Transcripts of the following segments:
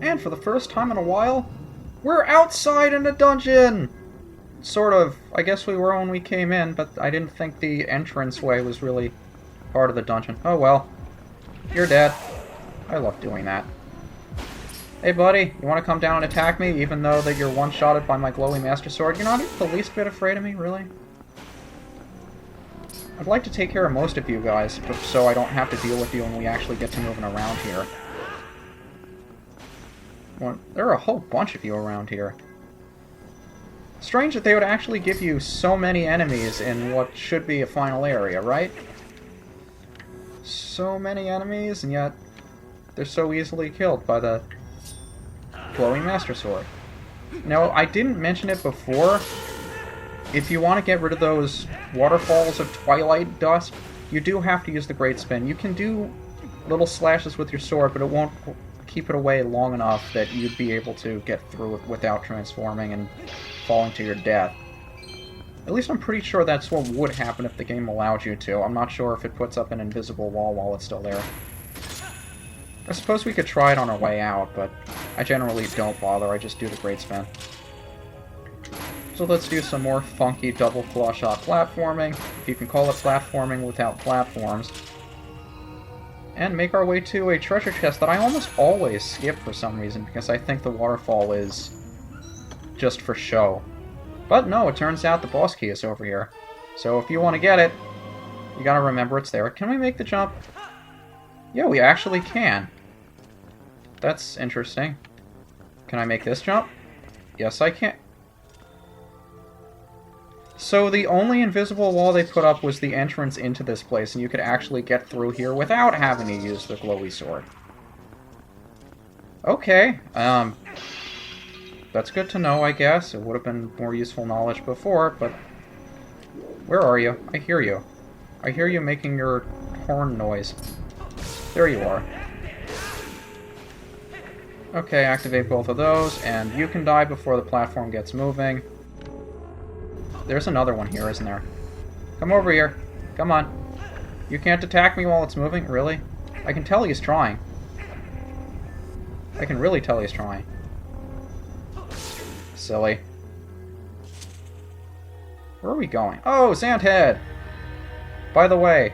And for the first time in a while, we're outside in a dungeon! Sort of. I guess we were when we came in, but I didn't think the entranceway was really part of the dungeon. Oh well. You're dead. I love doing that. Hey buddy, you want to come down and attack me, even though that you're one-shotted by my glowy Master Sword? You're not even the least bit afraid of me, really? I'd like to take care of most of you guys, so I don't have to deal with you when we actually get to moving around here. Well, there are a whole bunch of you around here. Strange that they would actually give you so many enemies in what should be a final area, right? So many enemies, and yet they're so easily killed by the glowing Master Sword. Now, I didn't mention it before. If you want to get rid of those waterfalls of Twilight dust, you do have to use the Great Spin. You can do little slashes with your sword, but it won't keep it away long enough that you'd be able to get through it without transforming and falling to your death. At least I'm pretty sure that's what would happen if the game allowed you to. I'm not sure if it puts up an invisible wall while it's still there. I suppose we could try it on our way out, but I generally don't bother. I just do the Great Spin. So let's do some more funky double claw shot platforming, if you can call it platforming without platforms. And make our way to a treasure chest that I almost always skip for some reason, because I think the waterfall is just for show. But no, it turns out the boss key is over here. So if you want to get it, you gotta remember it's there. Can we make the jump? Yeah, we actually can. That's interesting. Can I make this jump? Yes, I can. So the only invisible wall they put up was the entrance into this place, and you could actually get through here without having to use the glowy sword. Okay, that's good to know, I guess. It would have been more useful knowledge before, but... Where are you? I hear you. I hear you making your horn noise. There you are. Okay, activate both of those, and you can die before the platform gets moving. There's another one here, isn't there? Come over here. Come on. You can't attack me while it's moving? Really? I can tell he's trying. I can really tell he's trying. Silly. Where are we going? Oh, Zant head! By the way,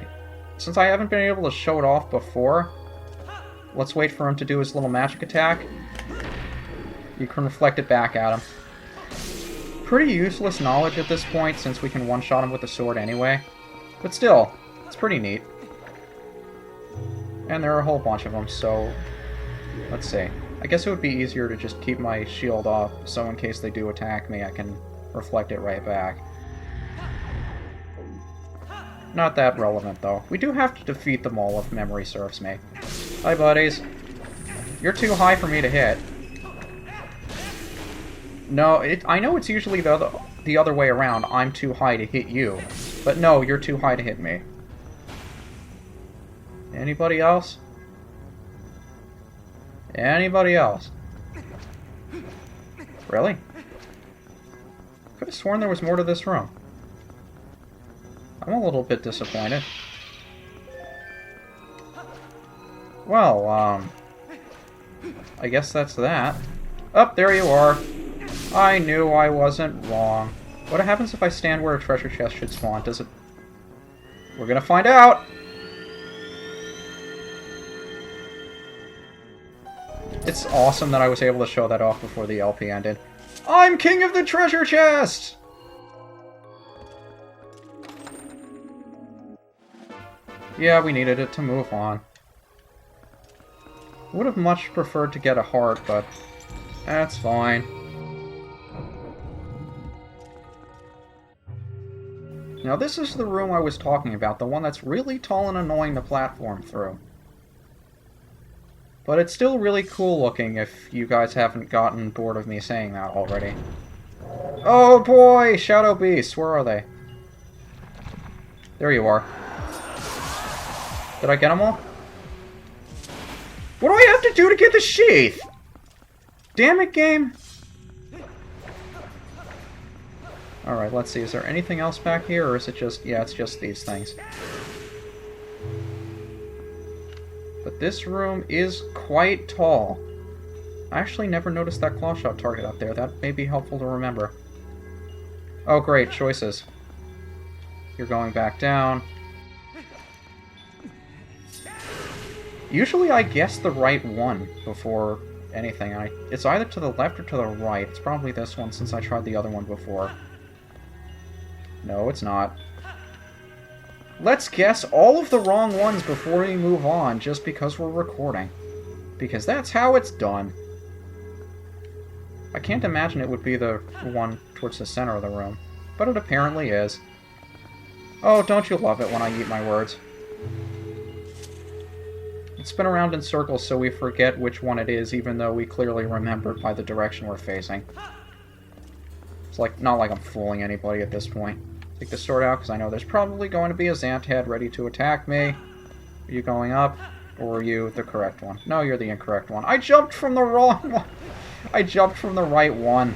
since I haven't been able to show it off before, let's wait for him to do his little magic attack. You can reflect it back at him. Pretty useless knowledge at this point, since we can one-shot him with the sword anyway. But still, it's pretty neat. And there are a whole bunch of them, so... Let's see. I guess it would be easier to just keep my shield off, so in case they do attack me, I can reflect it right back. Not that relevant, though. We do have to defeat them all, if memory serves me. Hi, buddies. You're too high for me to hit. No, I know it's usually the other way around. I'm too high to hit you. But no, you're too high to hit me. Anybody else? Anybody else? Really? Could have sworn there was more to this room. I'm a little bit disappointed. Well, I guess that's that. Oh, there you are. I knew I wasn't wrong. What happens if I stand where a treasure chest should spawn? Does it... We're gonna find out! It's awesome that I was able to show that off before the LP ended. I'm king of the treasure chest! Yeah, we needed it to move on. Would have much preferred to get a heart, but that's fine. Now this is the room I was talking about, the one that's really tall and annoying to platform through. But it's still really cool looking if you guys haven't gotten bored of me saying that already. Oh boy! Shadow Beasts, where are they? There you are. Did I get them all? What do I have to do to get the sheath? Damn it, game! Alright, let's see. Is there anything else back here, or is it just... Yeah, it's just these things. But this room is quite tall. I actually never noticed that claw shot target up there. That may be helpful to remember. Oh, great. Choices. You're going back down. Usually I guess the right one before anything. It's either to the left or to the right. It's probably this one since I tried the other one before. No, it's not. Let's guess all of the wrong ones before we move on, just because we're recording. Because that's how it's done. I can't imagine it would be the one towards the center of the room, but it apparently is. Oh, don't you love it when I eat my words? It's spin around in circles so we forget which one it is, even though we clearly remember by the direction we're facing. It's like not like I'm fooling anybody at this point. Take the sword out, because I know there's probably going to be a Zant head ready to attack me. Are you going up? Or are you the correct one? No, you're the incorrect one. I jumped from the wrong one! I jumped from the right one.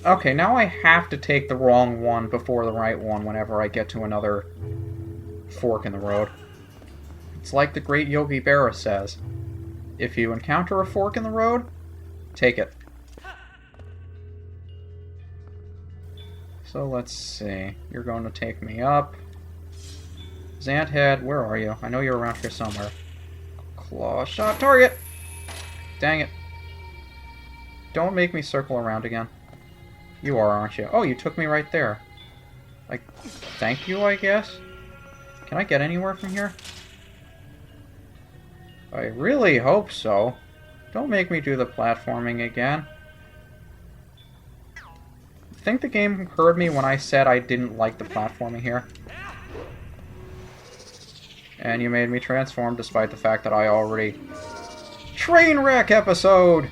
Okay, now I have to take the wrong one before the right one whenever I get to another fork in the road. It's like the great Yogi Berra says. If you encounter a fork in the road, take it. So let's see. You're going to take me up. Zant head, where are you? I know you're around here somewhere. Claw shot target! Dang it. Don't make me circle around again. You are, aren't you? Oh, you took me right there. Like, thank you, I guess? Can I get anywhere from here? I really hope so. Don't make me do the platforming again. I think the game heard me when I said I didn't like the platforming here. And you made me transform despite the fact that I already... Train wreck episode!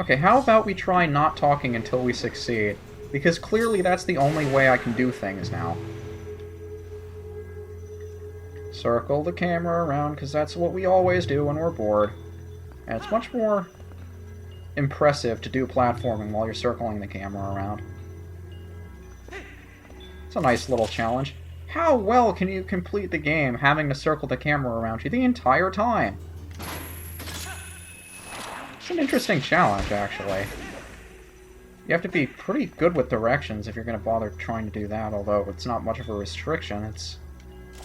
Okay, how about we try not talking until we succeed? Because clearly that's the only way I can do things now. Circle the camera around, because that's what we always do when we're bored. And it's much more impressive to do platforming while you're circling the camera around. It's a nice little challenge. How well can you complete the game having to circle the camera around you the entire time? It's an interesting challenge, actually. You have to be pretty good with directions if you're going to bother trying to do that, although it's not much of a restriction. It's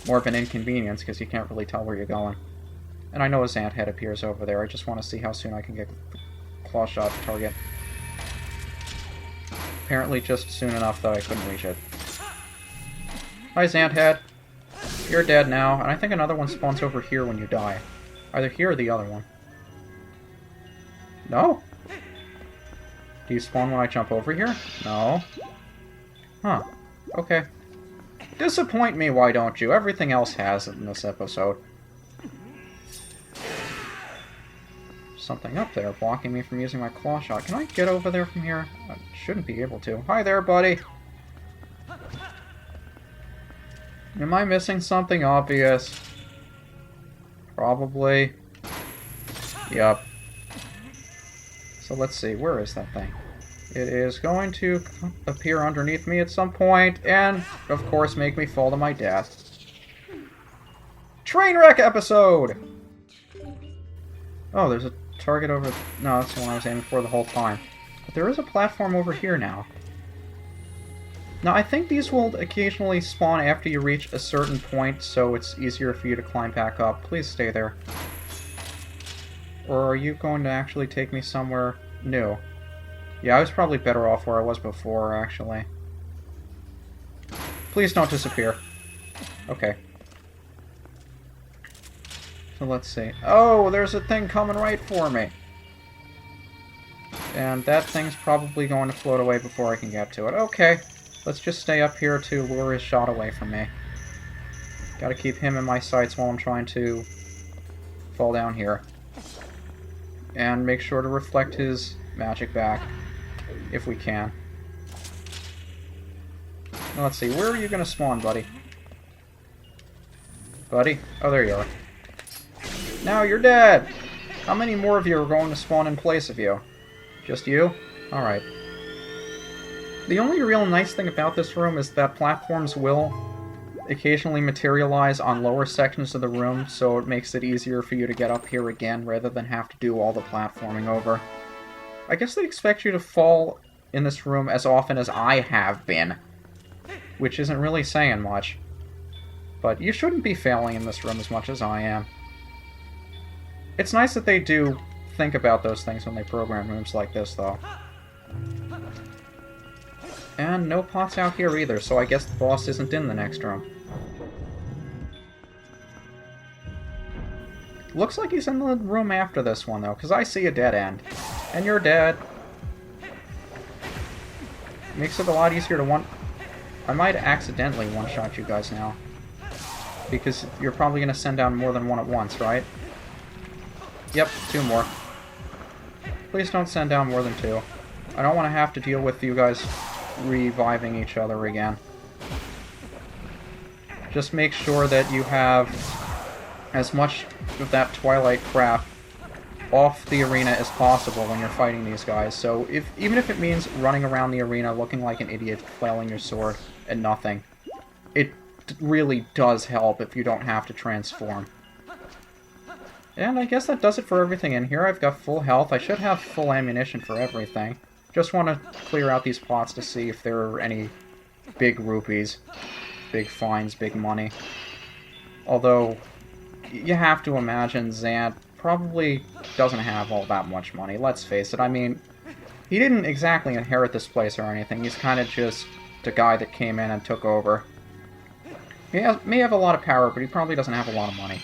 more of an inconvenience because you can't really tell where you're going. And I know a Zant head appears over there. I just want to see how soon I can get claw shot target. Apparently just soon enough that I couldn't reach it. Hi, Zant head. You're dead now, and I think another one spawns over here when you die. Either here or the other one. No? Do you spawn when I jump over here? No. Huh. Okay. Disappoint me, why don't you? Everything else has in this episode. Something up there blocking me from using my claw shot. Can I get over there from here? I shouldn't be able to. Hi there, buddy! Am I missing something obvious? Probably. Yup. So let's see, where is that thing? It is going to appear underneath me at some point, and, of course, make me fall to my death. Train wreck episode! Oh, there's a target over... No, that's the one I was aiming for the whole time. But there is a platform over here now. Now, I think these will occasionally spawn after you reach a certain point, so it's easier for you to climb back up. Please stay there. Or are you going to actually take me somewhere new? Yeah, I was probably better off where I was before, actually. Please don't disappear. Okay. So let's see. Oh, there's a thing coming right for me. And that thing's probably going to float away before I can get to it. Okay. Let's just stay up here to lure his shot away from me. Gotta keep him in my sights while I'm trying to fall down here. And make sure to reflect his magic back, if we can. Now, let's see, where are you gonna spawn, buddy? Buddy? Oh, there you are. Now you're dead! How many more of you are going to spawn in place of you? Just you? Alright. The only real nice thing about this room is that platforms will occasionally materialize on lower sections of the room, so it makes it easier for you to get up here again rather than have to do all the platforming over. I guess they expect you to fall in this room as often as I have been, which isn't really saying much. But you shouldn't be failing in this room as much as I am. It's nice that they do think about those things when they program rooms like this, though. And no pots out here either, so I guess the boss isn't in the next room. Looks like he's in the room after this one, though, because I see a dead end. And you're dead. Makes it a lot easier to one... I might accidentally one-shot you guys now. Because you're probably going to send down more than one at once, right? Yep, 2 more. Please don't send down more than 2. I don't want to have to deal with you guys reviving each other again. Just make sure that you have as much of that Twilight crap off the arena as possible when you're fighting these guys. So even if it means running around the arena looking like an idiot, flailing your sword and nothing, it really does help if you don't have to transform. And I guess that does it for everything in here. I've got full health. I should have full ammunition for everything. Just want to clear out these pots to see if there are any big rupees. Big fines, big money. Although, you have to imagine Zant probably doesn't have all that much money, let's face it. I mean, he didn't exactly inherit this place or anything. He's kind of just the guy that came in and took over. He may have a lot of power, but he probably doesn't have a lot of money.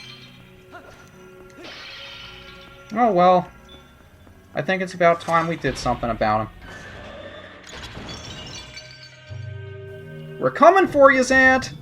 Oh well. I think it's about time we did something about him. We're coming for you, Zant!